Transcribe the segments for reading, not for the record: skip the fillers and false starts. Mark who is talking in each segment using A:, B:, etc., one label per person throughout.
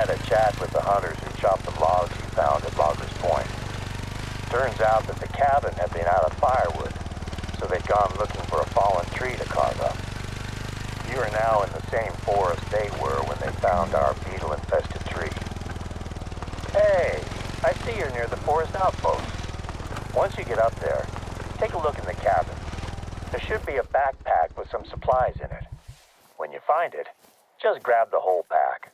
A: had a chat with the hunters who chopped the logs you found at Loggers Point. Turns out that the cabin had been out of firewood, so they'd gone looking for a fallen tree to carve up. You are now in the same forest they were when they found our beetle-infested tree. Hey, I see you're near the forest outpost. Once you get up there, take a look in the cabin. There should be a backpack with some supplies in it. When you find it, just grab the whole pack.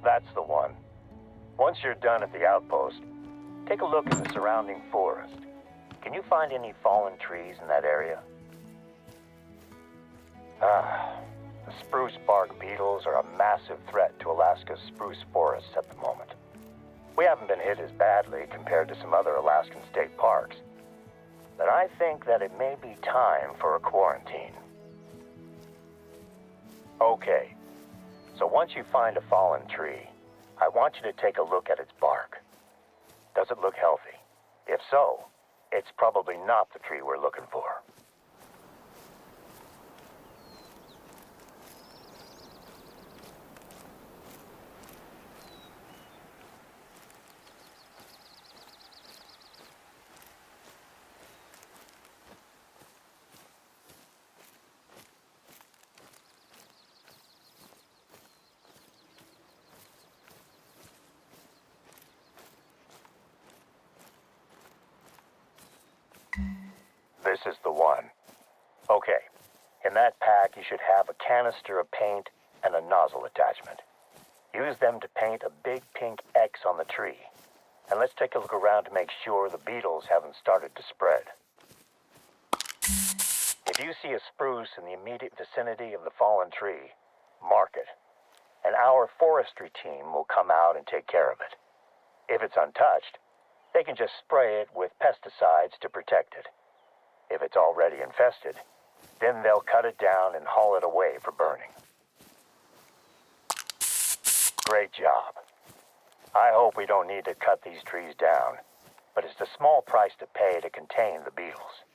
A: That's the one. Once you're done at the outpost, take a look in the surrounding forest. Can you find any fallen trees in that area? The spruce bark beetles are a massive threat to Alaska's spruce forests at the moment. We haven't been hit as badly compared to some other Alaskan state parks, but I think that it may be time for a quarantine. Okay, so once you find a fallen tree, I want you to take a look at its bark. Does it look healthy? If so, it's probably not the tree we're looking for. This is the one. Okay, in that pack you should have a canister of paint and a nozzle attachment. Use them to paint a big pink X on the tree. And let's take a look around to make sure the beetles haven't started to spread. If you see a spruce in the immediate vicinity of the fallen tree, mark it. And our forestry team will come out and take care of it. If it's untouched, they can just spray it with pesticides to protect it. If it's already infested, then they'll cut it down and haul it away for burning. Great job. I hope we don't need to cut these trees down, but it's a small price to pay to contain the beetles.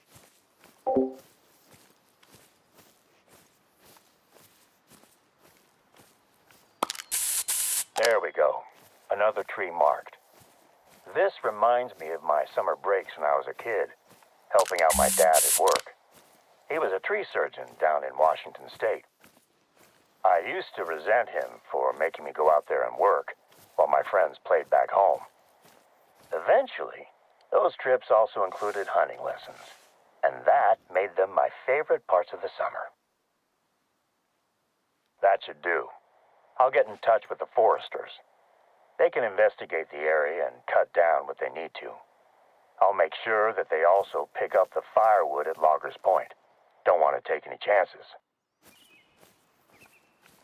A: There we go. Another tree marked. This reminds me of my summer breaks when I was a kid, helping out my dad at work. He was a tree surgeon down in Washington State. I used to resent him for making me go out there and work while my friends played back home. Eventually, those trips also included hunting lessons, and that made them my favorite parts of the summer. That should do. I'll get in touch with the foresters. They can investigate the area and cut down what they need to. I'll make sure that they also pick up the firewood at Loggers Point. Don't want to take any chances.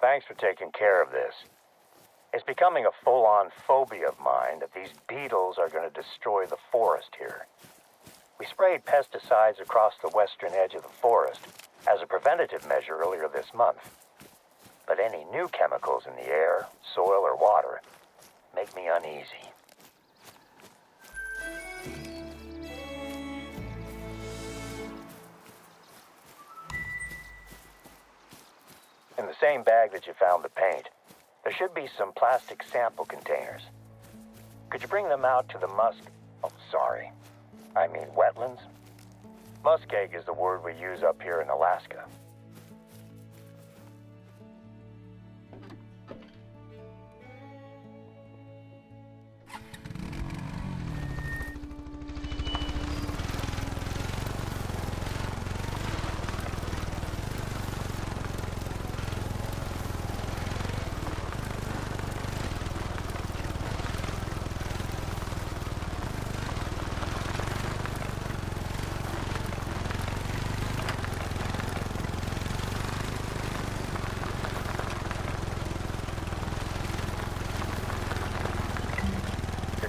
A: Thanks for taking care of this. It's becoming a full-on phobia of mine that these beetles are going to destroy the forest here. We sprayed pesticides across the western edge of the forest as a preventative measure earlier this month. But any new chemicals in the air, soil, or water make me uneasy. In the same bag that you found the paint, there should be some plastic sample containers. Could you bring them out to the wetlands? Muskeg is the word we use up here in Alaska.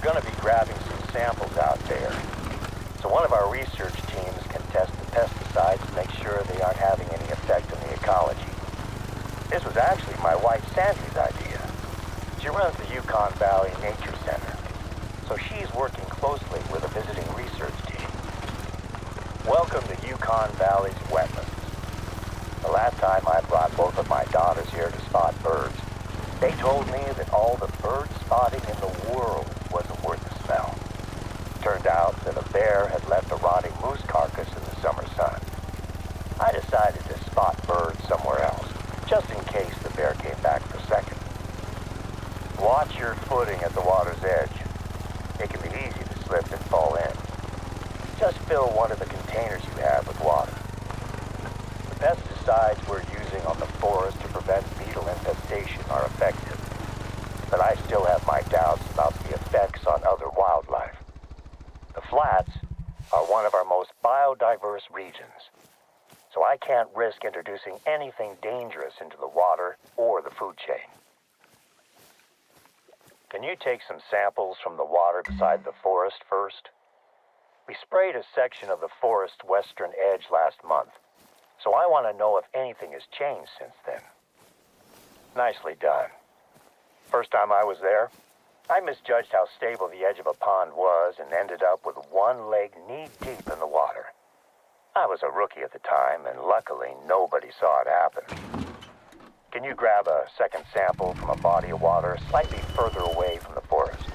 A: Going to be grabbing some samples out there. So one of our research teams pesticides to make sure they aren't having any effect on the ecology. This was actually my wife Sandy's idea. She runs the Yukon Valley Nature Center, so she's working closely with a visiting research team. Welcome to Yukon Valley's wetlands. The last time I brought both of my daughters here to spot birds, they told me that all the bird spotting in the world wasn't worth the smell. Turned out that a bear had left a rotting moose carcass in the summer sun. I decided to spot birds somewhere else, just in case the bear came back for seconds. Watch your footing at the water's edge. It can be easy to slip and fall in. Just fill one of the containers you have with water. The pesticides we're using on the forest to prevent beetle infestation are effective, but I still have my doubts about the effects on other wildlife. The flats are one of our most biodiverse regions, so I can't risk introducing anything dangerous into the water or the food chain. Can you take some samples from the water beside the forest first? We sprayed a section of the forest's western edge last month, so I want to know if anything has changed since then. Nicely done. First time I was there, I misjudged how stable the edge of a pond was and ended up with one leg knee-deep in the water. I was a rookie at the time, and luckily nobody saw it happen. Can you grab a second sample from a body of water slightly further away from the forest?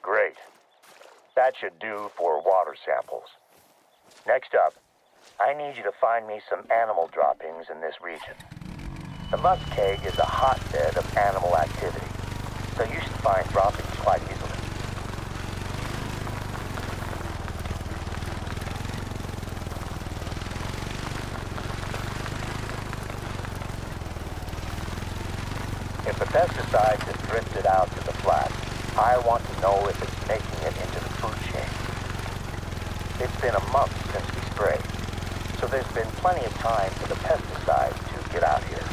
A: Great. That should do for water samples. Next up, I need you to find me some animal droppings in this region. The muskeg is a hotbed of animal activity, so you should find droppings quite easily. If the pesticides have drifted out to the flats, I want to know if it's making it into the food chain. It's been a month since we sprayed, so there's been plenty of time for the pesticides to get out here.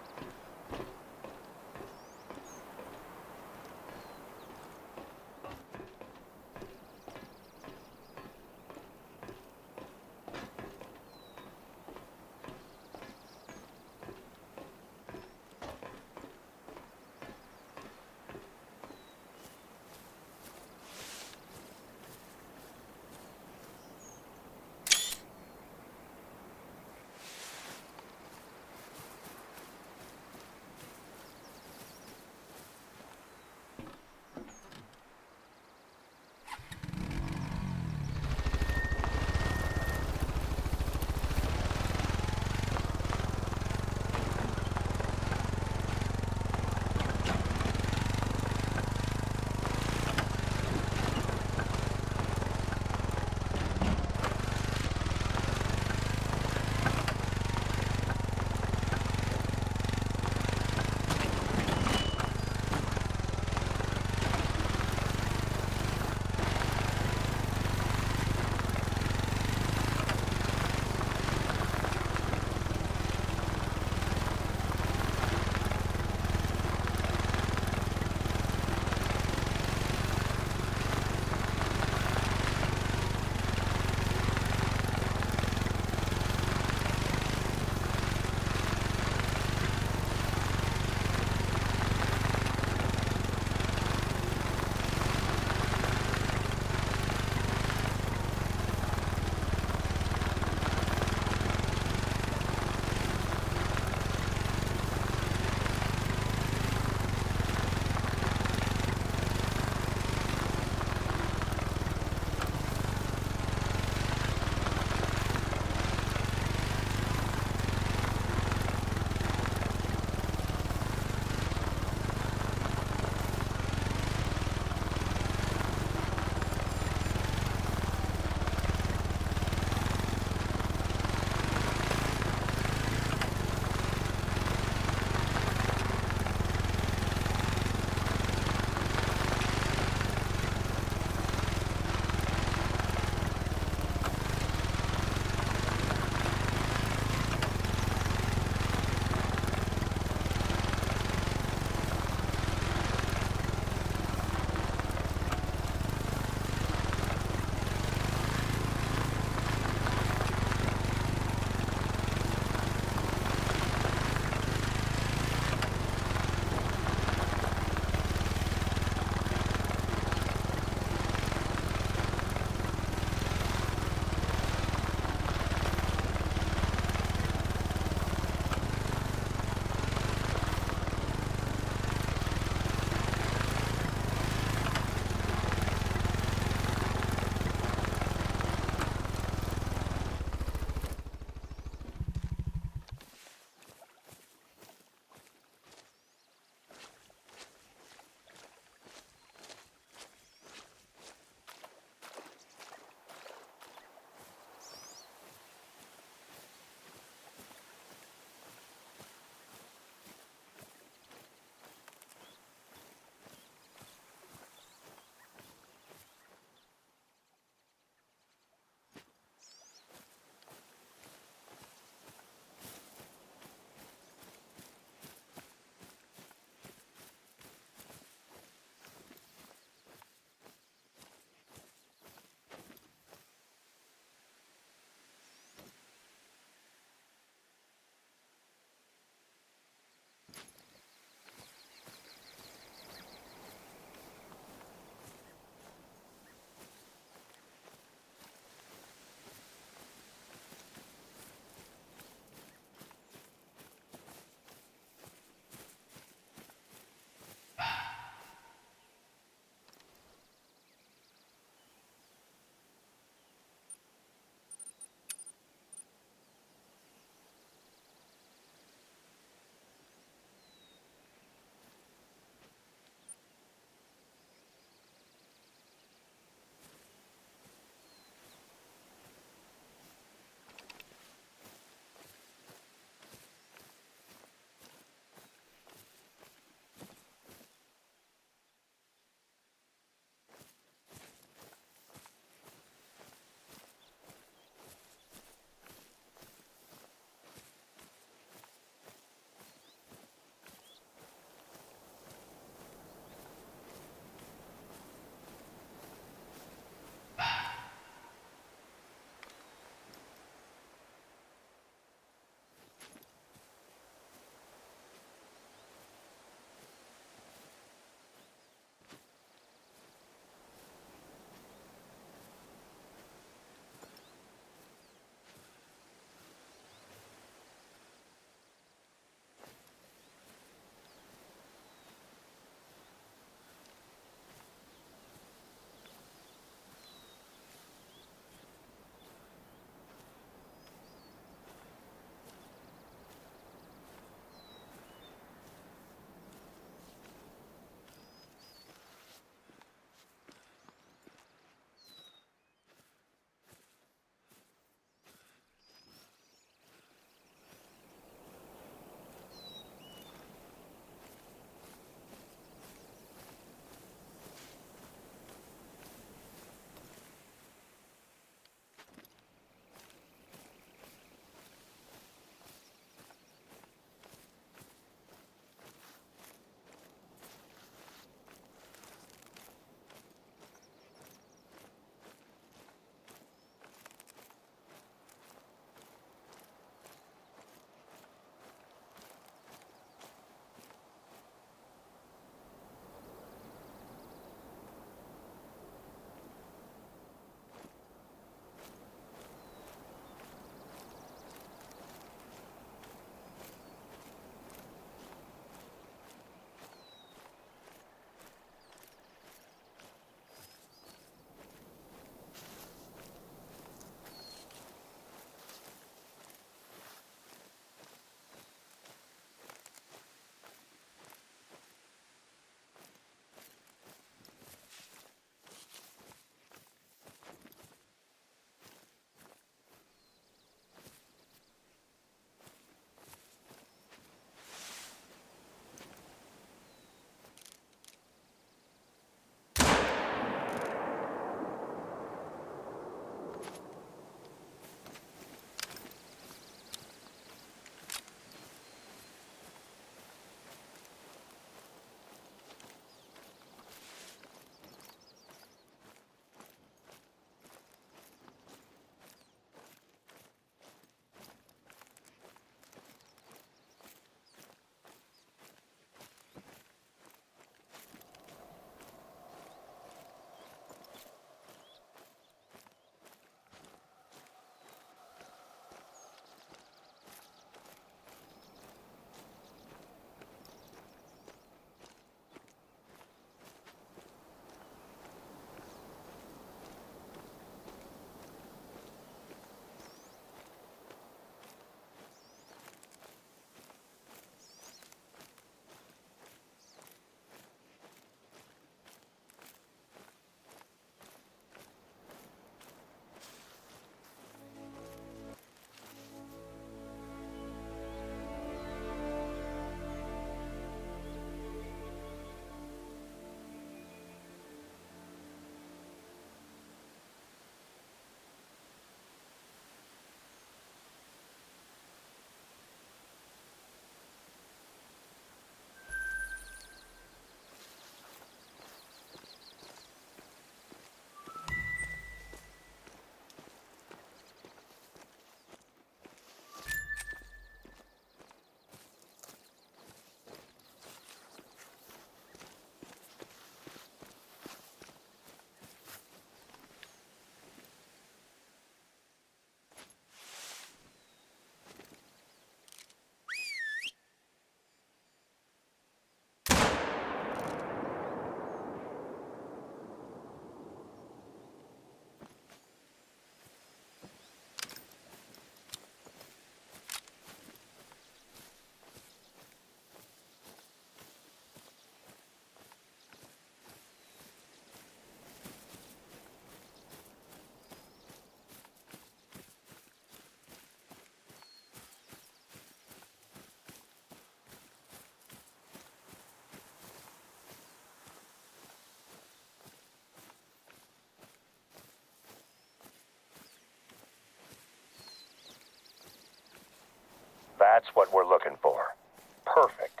A: That's what we're looking for. Perfect.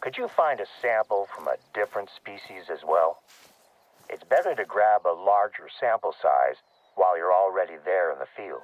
A: Could you find a sample from a different species as well? It's better to grab a larger sample size while you're already there in the field.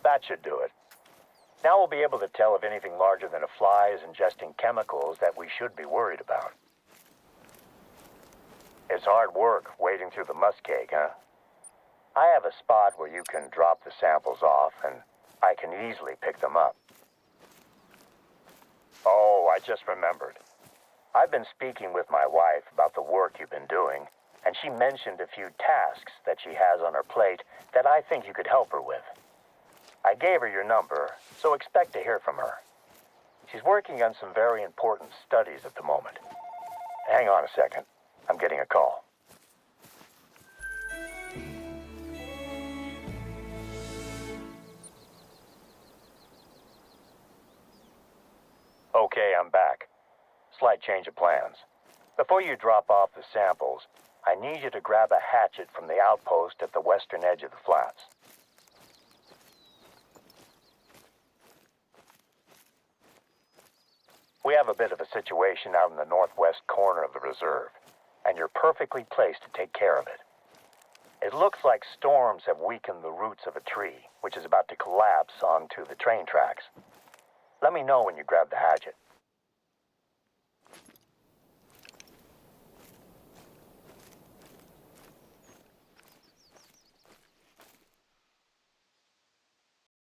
A: That should do it. Now we'll be able to tell if anything larger than a fly is ingesting chemicals that we should be worried about. It's hard work wading through the muskeg, huh? I have a spot where you can drop the samples off, and I can easily pick them up. Oh, I just remembered. I've been speaking with my wife about the work you've been doing, and she mentioned a few tasks that she has on her plate that I think you could help her with. I gave her your number, so expect to hear from her. She's working on some very important studies at the moment. Hang on a second. I'm getting a call. Okay, I'm back. Slight change of plans. Before you drop off the samples, I need you to grab a hatchet from the outpost at the western edge of the flats. We have a bit of a situation out in the northwest corner of the reserve, and you're perfectly placed to take care of it. It looks like storms have weakened the roots of a tree, which is about to collapse onto the train tracks. Let me know when you grab the hatchet.